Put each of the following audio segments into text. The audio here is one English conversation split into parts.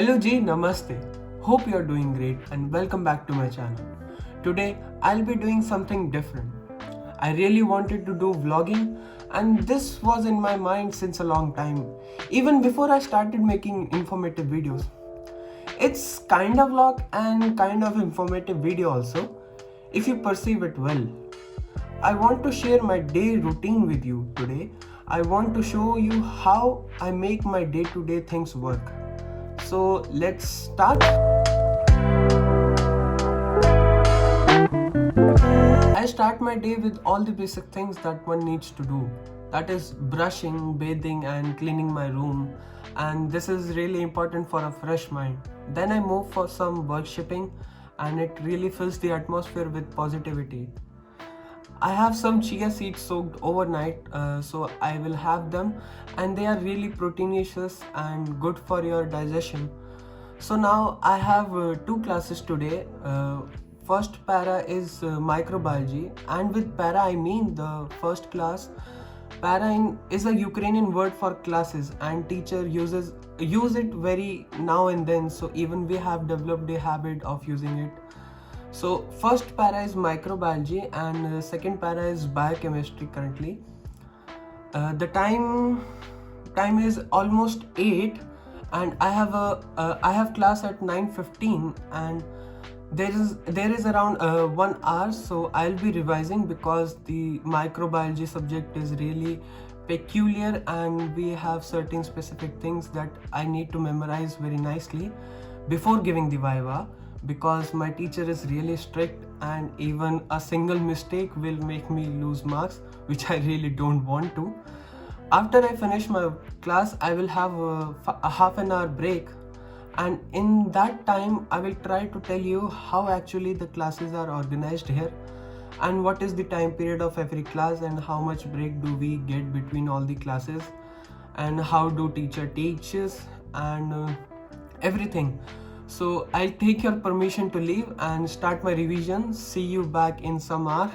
Hello Ji, Namaste. Hope you're doing great and welcome back to my channel. Today I'll be doing something different. I really wanted to do vlogging and this was in my mind since a long time, even before I started making informative videos. It's kind of vlog and kind of informative video also, if you perceive it well. I want to share my day routine with you today. I want to show you how I make my day-to-day things work. So let's start. I start my day with all the basic things that one needs to do. That is brushing, bathing and cleaning my room. And this is really important for a fresh mind. Then I move for some worshipping and it really fills the atmosphere with positivity. I have some chia seeds soaked overnight, so I will have them, and they are really proteinous and good for your digestion. So now I have two classes today. First para is microbiology, and with para I mean the first class. Is a Ukrainian word for classes, and teacher use it very now and then. So even we have developed a habit of using it. So first para is microbiology and second para is biochemistry currently. The time is almost 8 and I have class at 9:15 and there is around 1 hour, so I'll be revising because the microbiology subject is really peculiar and we have certain specific things that I need to memorize very nicely before giving the viva, because my teacher is really strict and even a single mistake will make me lose marks, which I really don't want to. After I finish my class, I will have a half an hour break, and in that time I will try to tell you how actually the classes are organized here and what is the time period of every class and how much break do we get between all the classes and how do teacher teaches and everything. So I'll take your permission to leave and start my revision. See you back in some hour.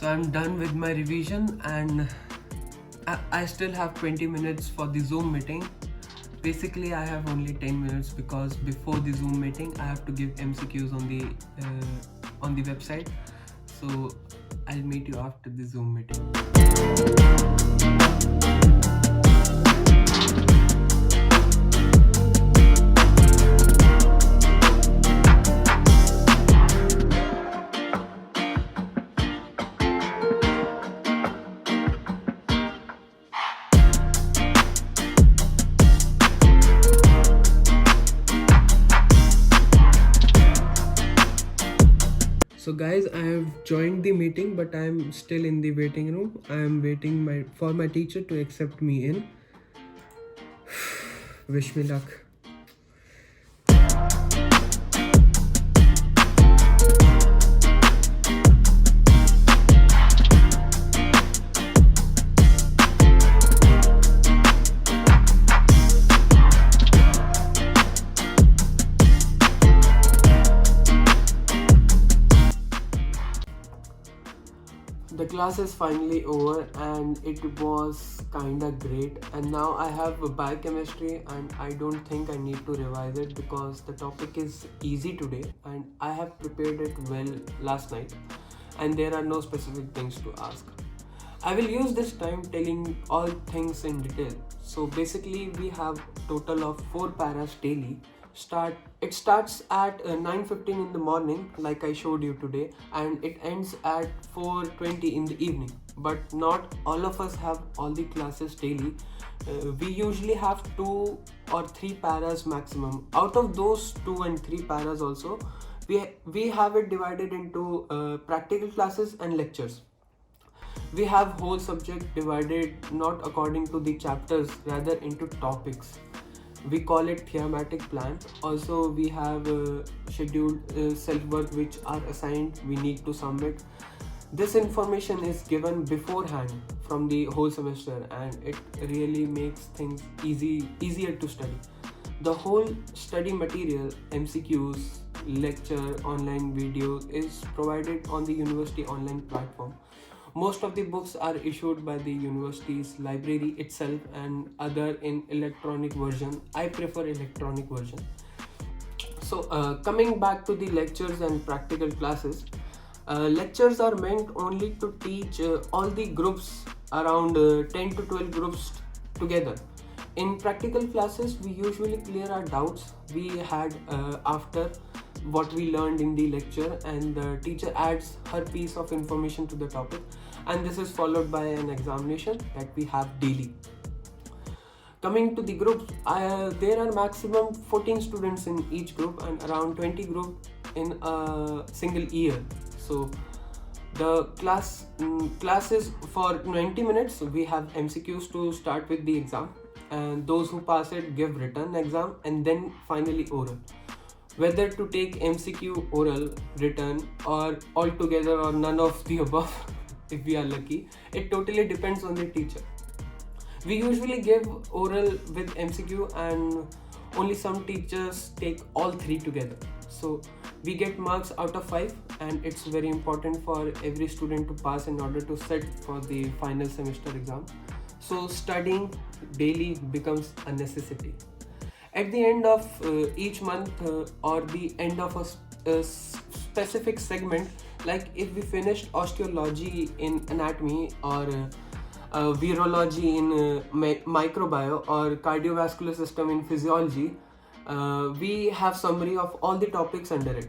So I'm done with my revision and I still have 20 minutes for the Zoom meeting. Basically I have only 10 minutes because before the Zoom meeting I have to give MCQs on the website. So I'll meet you after the Zoom meeting. So guys, I have joined the meeting but I am still in the waiting room. I am waiting for my teacher to accept me in. Wish me luck. The class is finally over and it was kinda great, and now I have biochemistry and I don't think I need to revise it because the topic is easy today and I have prepared it well last night and there are no specific things to ask. I will use this time telling all things in detail. So basically we have total of 4 paras daily. It starts at 9:15 in the morning like I showed you today and it ends at 4:20 in the evening, but not all of us have all the classes daily. We usually have 2 or 3 paras maximum. Out of those 2 and 3 paras also we have it divided into practical classes and lectures. We have whole subject divided not according to the chapters, rather into topics. We call it thematic plan. Also, we have scheduled self work which are assigned, we need to submit. This information is given beforehand from the whole semester, and it really makes things easier to study. The whole study material, MCQs, lecture, online video is provided on the university online platform. Most of the books are issued by the university's library itself and other in electronic version. I prefer electronic version. So coming back to the lectures and practical classes, lectures are meant only to teach all the groups around 10 to 12 groups together. In practical classes, we usually clear our doubts we had after what we learned in the lecture, and the teacher adds her piece of information to the topic, and this is followed by an examination that we have daily. Coming to the groups, there are maximum 14 students in each group and around 20 groups in a single year. So the class is for 90 minutes. We have MCQs to start with the exam, and those who pass it give written exam and then finally oral. Whether to take MCQ, oral, written, or all together, or none of the above if we are lucky, it totally depends on the teacher. We usually give oral with MCQ, and only some teachers take all three together. So we get marks out of 5, and it's very important for every student to pass in order to sit for the final semester exam. So studying daily becomes a necessity. At the end of each month or the end of a specific segment, like if we finished osteology in anatomy, or virology in microbiome, or cardiovascular system in physiology, we have summary of all the topics under it.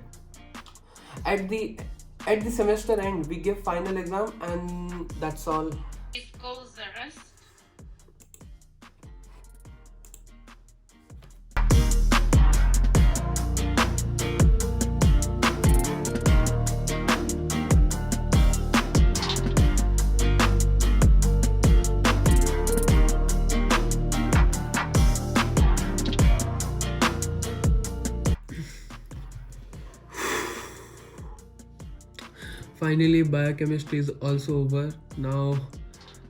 At the semester end, we give final exam, and that's all. It goes the rest. Finally, biochemistry is also over. Now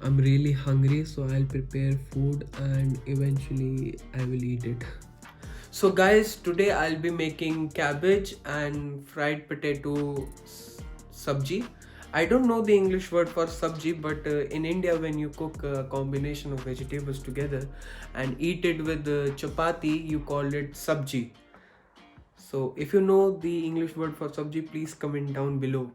I'm really hungry, so I'll prepare food and eventually I will eat it. So guys, today I'll be making cabbage and fried potato sabji. I don't know the English word for sabji, but in India, when you cook a combination of vegetables together and eat it with chapati, you call it sabji. So if you know the English word for sabji, please comment down below.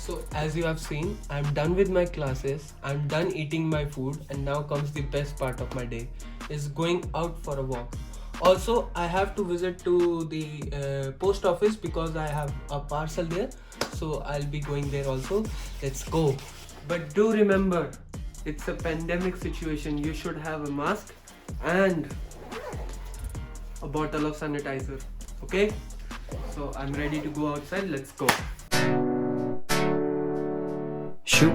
So as you have seen, I'm done with my classes, I'm done eating my food, and now comes the best part of my day, is going out for a walk. Also, I have to visit to the post office because I have a parcel there, so I'll be going there also. Let's go. But do remember, it's a pandemic situation. You should have a mask and a bottle of sanitizer. Okay? So I'm ready to go outside. Let's go. Shoot.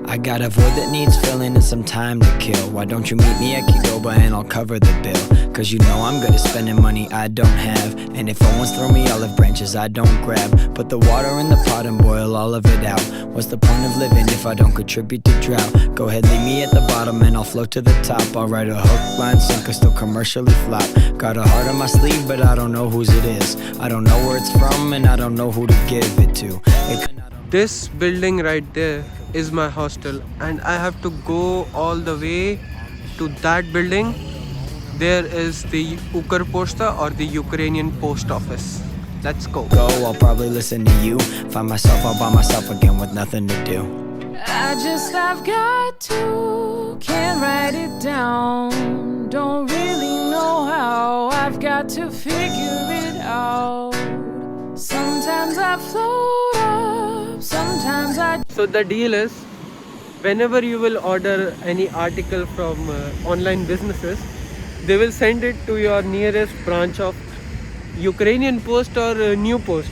I I got a void that needs filling and some time to kill. Why don't you meet me at Kigoba and I'll cover the bill? Cause you know I'm good at spending money I don't have. And if someone's throw me olive branches I don't grab. Put the water in the pot and boil all of it out. What's the point of living if I don't contribute to drought? Go ahead, leave me at the bottom and I'll float to the top. I'll write a hook, line, sinker, still commercially flop. Got a heart on my sleeve but I don't know whose it is. I don't know where it's from and I don't know who to give it to. This building right there is my hostel, and I have to go all the way to that building. There is the Ukrpochta or the Ukrainian post office. Let's go. I'll probably listen to you. Find myself all by myself again with nothing to do. I've got to, can't write it down. Don't really know how, I've got to figure it out. Sometimes I float up, sometimes I... So the deal is, whenever you will order any article from online businesses, they will send it to your nearest branch of Ukrainian Post or New Post.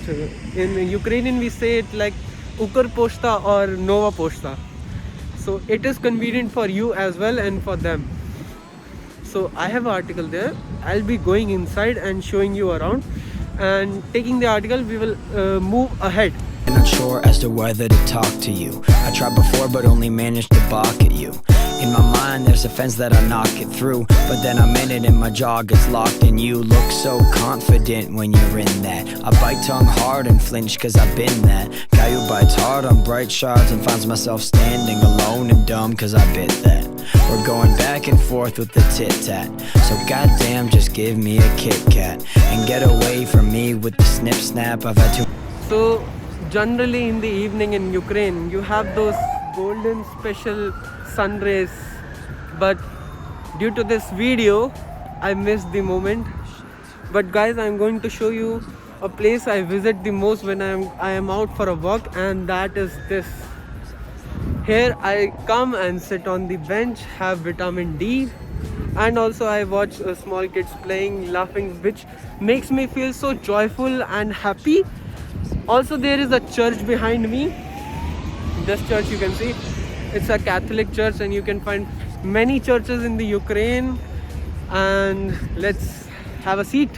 In Ukrainian we say it like Ukrpochta or Nova Pochta. So it is convenient for you as well and for them. So I have an article there. I'll be going inside and showing you around, and taking the article we will move ahead. I'm not sure as to whether to talk to you. I tried before but only managed to balk at you. In my mind there's a fence that I knock it through, but then I'm in it and my jaw gets locked. And you look so confident when you're in that. I bite tongue hard and flinch cause I've been that guy who bites hard on bright shards and finds myself standing alone and dumb cause I bit that. We're going back and forth with the tit-tat. So goddamn just give me a Kit Kat and get away from me with the snip-snap. I've had too... So generally in the evening in Ukraine you have those golden special sun rays, but due to this video I missed the moment. But guys, I'm going to show you a place I visit the most when I am out for a walk, and that is this. Here I come and sit on the bench, have vitamin D, and also I watch small kids playing, laughing, which makes me feel so joyful and happy. Also there is a church behind me. This church you can see, it's a Catholic church, and you can find many churches in the Ukraine. And let's have a seat.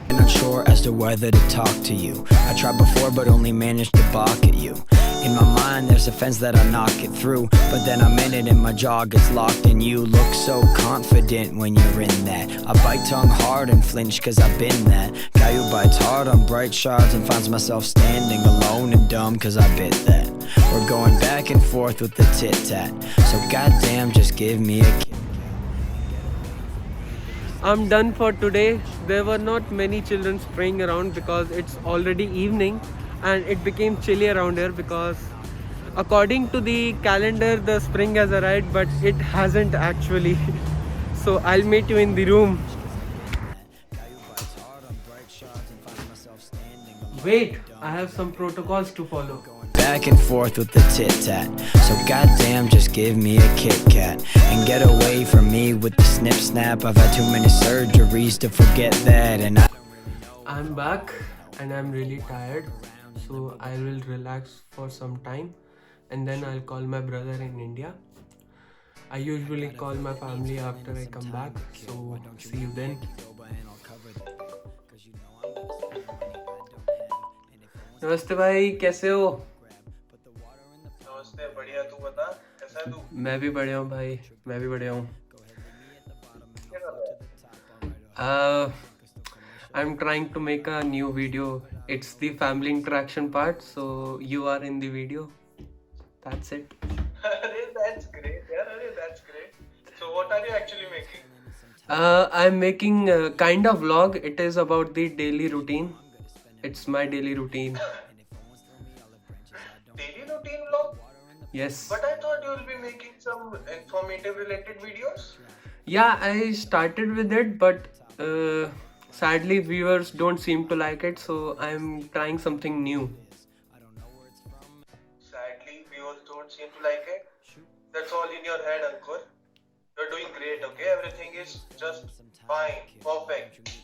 I'm not sure as to whether to talk to you. I tried before but only managed to balk at you. In my mind there's a fence that I knock it through, but then I'm in it and my jaw gets locked. And you look so confident when you're in that. I bite tongue hard and flinch cause I've been that guy who bites hard on bright shards and finds myself standing alone and dumb cause I bit that. We're going back and forth with the tit-tat. So goddamn just give me a Kit. I'm done for today. There were not many children playing around because it's already evening and it became chilly around here, because according to the calendar the spring has arrived, but it hasn't actually. So I'll meet you in the room. Wait, I have some protocols to follow. Back and forth with the tit-tat. So goddamn just give me a Kit Kat and get away from me with the snip-snap. I've had too many surgeries to forget that. And I'm back and I'm really tired, so I will relax for some time and then I'll call my brother in India. I usually call my family after I come back, so see you then. नमस्ते भाई, कैसे हो? नमस्ते, बढ़िया। तू बता, कैसा है तू? मैं भी बढ़िया हूँ भाई, मैं भी बढ़िया हूँ। क्या कर रहा है? I'm trying to make a new video. It's the family interaction part, so you are in the video. That's it. अरे that's great यार, अरे that's great. So what are you actually making? I'm making a kind of vlog. It is about the daily routine. It's my daily routine. Daily routine vlog? Yes. But I thought you will be making some informative related videos. Yeah, I started with it, but sadly viewers don't seem to like it, so I'm trying something new. Sadly, viewers don't seem to like it. That's all in your head, Ankur. You're doing great, okay? Everything is just fine, perfect.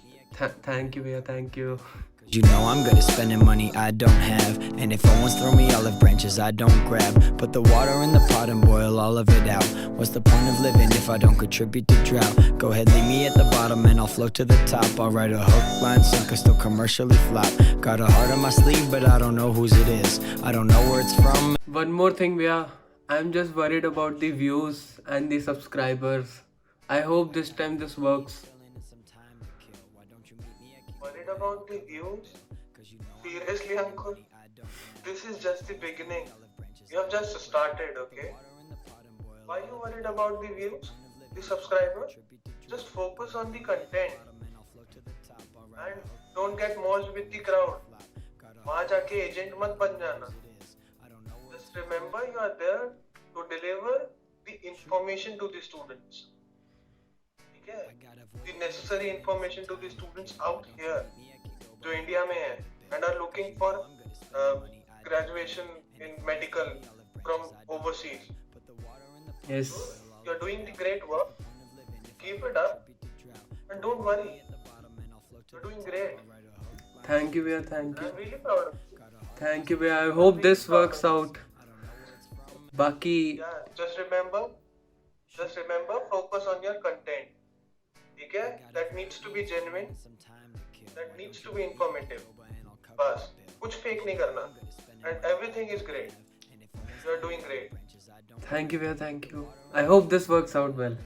Thank you, Bhaiya, thank you. You know I'm good at spending money I don't have, and if someone's throw me olive branches I don't grab. Put the water in the pot and boil all of it out. What's the point of living if I don't contribute to drought? Go ahead, leave me at the bottom and I'll float to the top. I'll write a hook, line, sinker, still commercially flop. Got a heart on my sleeve but I don't know whose it is. I don't know where it's from. One more thing, Via. I'm just worried about the views and the subscribers. I hope this time this works. Worried about the views? Seriously, Ankur? This is just the beginning. You have just started, okay? Why are you worried about the views? The subscribers? Just focus on the content. And don't get merged with the crowd. वहाँ जाके agent मत बन जाना. Just remember you are there to deliver the information to the students. Okay? The necessary information to the students out here, जो India में है, and are looking for graduation in medical from overseas. Yes. You're doing the great work. Keep it up, and don't worry. You're doing great. Thank you, Via. Thank you. I'm really proud of you. Thank you, Via. I hope this works out. Baki. Yeah, just remember, focus on your content. Okay? That needs to be genuine. That needs to be informative. बस कुछ fake नहीं करना. And everything is great. You're doing great. Thank you, Via. Thank you. I hope this works out well.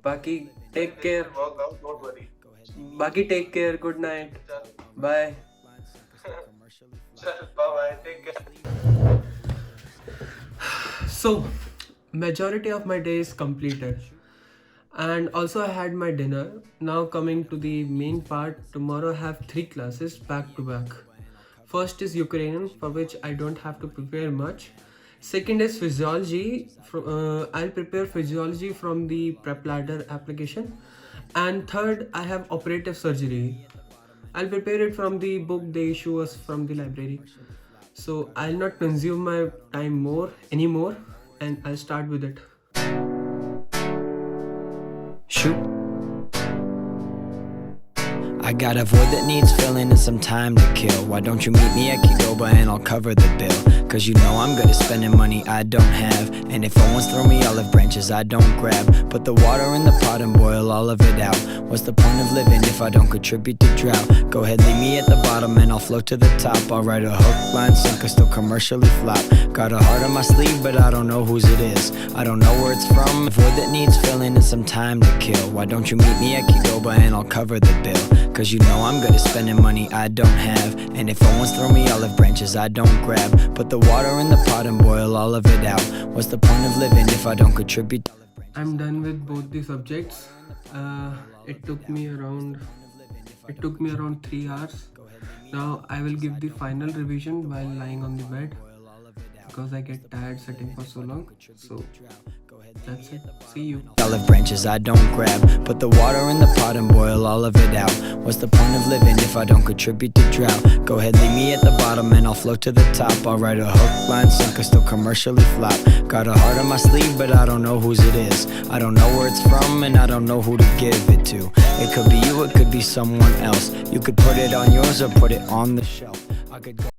Baki, take care. It will work out, don't worry. Baki, take care. Good night. Bye. Bye bye. Take care. So, majority of my day is completed. And also I had my dinner. Now coming to the main part, tomorrow I have 3 classes back to back. First is Ukrainian, for which I don't have to prepare much. Second is physiology. I'll prepare physiology from the prep ladder application. And third, I have operative surgery. I'll prepare it from the book they issue us from the library. So I'll not consume my time anymore, and I'll start with it. Shoot. I got a void that needs filling and some time to kill. Why don't you meet me at Kigoba and I'll cover the bill? Cause you know I'm good at spending money I don't have, and if someone's throw me olive branches I don't grab. Put the water in the pot and boil all of it out. What's the point of living if I don't contribute to drought? Go ahead, leave me at the bottom and I'll float to the top. I'll write a hook, line, sinker, still commercially flop. Got a heart on my sleeve but I don't know whose it is. I don't know where it's from. A void that needs filling and some time to kill. Why don't you meet me at Kigoba and I'll cover the bill? Cause you know I'm good at spending money I don't have, and if someone's throw me olive branches I don't grab. Put the water in the pot and boil all of it out. What's the point of living if I don't contribute? I'm done with both the subjects. It took me around 3 hours. Now I will give the final revision while lying on the bed, because I get tired sitting for so long. So that's it. See you. Olive branches I don't grab. Put the water in the pot and boil all of it out. What's the point of living if I don't contribute to drought? Go ahead, leave me at the bottom and I'll float to the top. I'll write a hook, line, sinker, still commercially flop. Got a heart on my sleeve but I don't know whose it is. I don't know where it's from and I don't know who to give it to. It could be you, it could be someone else. You could put it on yours or put it on the shelf. I could go